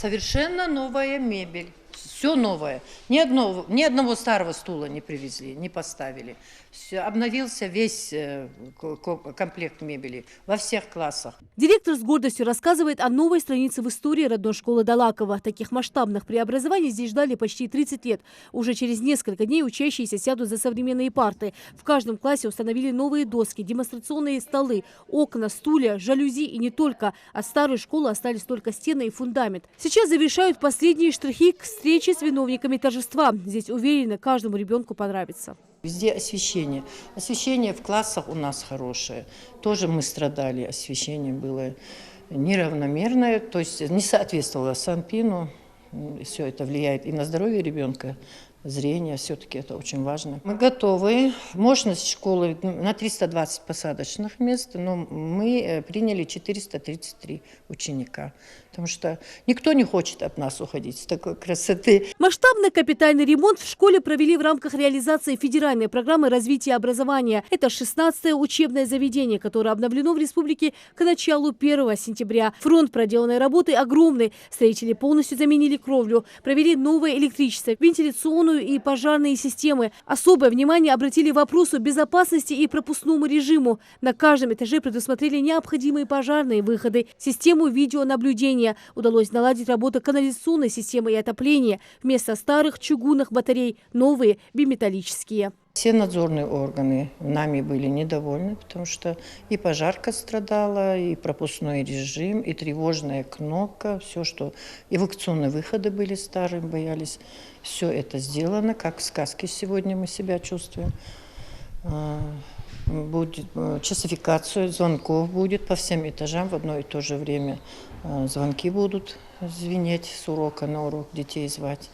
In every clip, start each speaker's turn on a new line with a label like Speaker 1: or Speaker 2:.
Speaker 1: Совершенно новая мебель. Все новое. Ни одного старого стула не привезли, не поставили. Обновился весь комплект мебели во всех классах.
Speaker 2: Директор с гордостью рассказывает о новой странице в истории родной школы Далакова. Таких масштабных преобразований здесь ждали почти 30 лет. Уже через несколько дней учащиеся сядут за современные парты. В каждом классе установили новые доски, демонстрационные столы, окна, стулья, жалюзи и не только. От старой школы остались только стены и фундамент. Сейчас завершают последние штрихи к встрече с виновниками торжества. Здесь уверены, каждому ребенку понравится.
Speaker 1: Везде освещение. Освещение в классах у нас хорошее. Тоже мы страдали. Освещение было неравномерное, то есть не соответствовало Санпину. Все это влияет и на здоровье ребенка, зрение. Все-таки это очень важно. Мы готовы. Мощность школы на 320 посадочных мест, но мы приняли 433 ученика. Потому что никто не хочет от нас уходить с такой красоты.
Speaker 2: Масштабный капитальный ремонт в школе провели в рамках реализации федеральной программы развития образования. Это 16-е учебное заведение, которое обновлено в республике к началу 1 сентября. Фронт проделанной работы огромный. Строители полностью заменили кровлю, провели новое электричество, вентиляционную и пожарные системы. Особое внимание обратили к вопросу безопасности и пропускному режиму. На каждом этаже предусмотрели необходимые пожарные выходы, систему видеонаблюдения. Удалось наладить работу канализационной системы и отопления. Вместо старых чугунных батарей новые биметаллические.
Speaker 1: Все надзорные органы нами были недовольны, потому что и пожарка страдала, и пропускной режим, и тревожная кнопка, все, что эвакуационные выходы были старые, боялись. Все это сделано, как в сказке сегодня мы себя чувствуем. Будет часификация звонков будет по всем этажам в одно и то же время. Звонки будут звенеть с урока на урок, детей звать.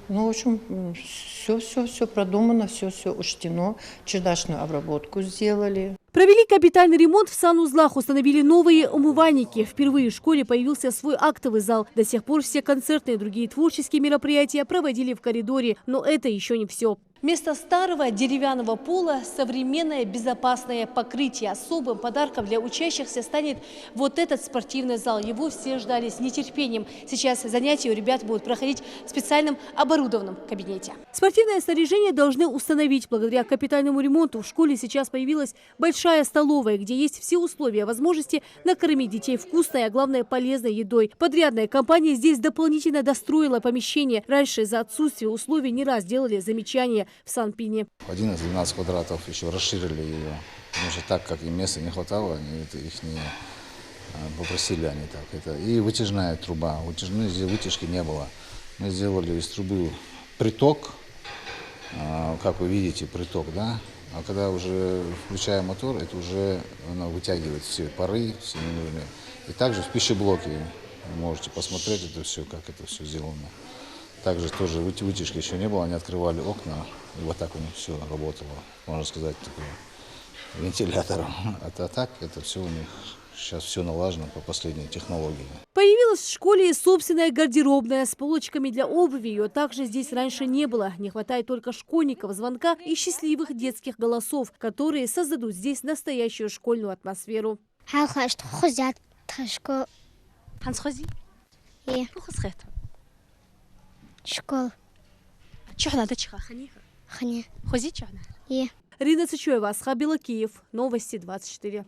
Speaker 1: Ну, в общем, все продумано, все учтено. Чердачную обработку сделали.
Speaker 2: Провели капитальный ремонт в санузлах, установили новые умывальники. Впервые в школе появился свой актовый зал. До сих пор все концертные и другие творческие мероприятия проводили в коридоре. Но это еще не все. Вместо старого деревянного пола современное безопасное покрытие. Особым подарком для учащихся станет вот этот спортивный зал. Его все ждали с нетерпением. Сейчас занятия у ребят будут проходить в специальном оборудованном кабинете. Спортивное снаряжение должны установить. Благодаря капитальному ремонту в школе сейчас появилась большая столовая, где есть все условия, возможности накормить детей вкусной, а главное полезной едой. Подрядная компания здесь дополнительно достроила помещение. Раньше из-за отсутствия условий не раз делали замечания в Санпине.
Speaker 3: 11-12 квадратов еще расширили ее, потому что так как им места не хватало, они их не попросили они так. Это и вытяжная труба, вытяжки не было. Мы сделали из трубы приток, как вы видите, приток, да. А когда уже включаем мотор, это уже она вытягивает все пары, все ненужные. И также в пищеблоке вы можете посмотреть это все, как это все сделано. Также тоже вытяжки еще не было, они открывали окна, и вот так у них все работало, можно сказать, такой вентилятором. А так это все у них сейчас все налажено по последней технологии.
Speaker 2: Появилась в школе и собственная гардеробная с полочками для обуви. Ее также здесь раньше не было. Не хватает только школьников, звонка и счастливых детских голосов, которые создадут здесь настоящую школьную атмосферу.
Speaker 4: Школа.
Speaker 2: Рина Цычуева, Асхаб Белакиев. Новости 24.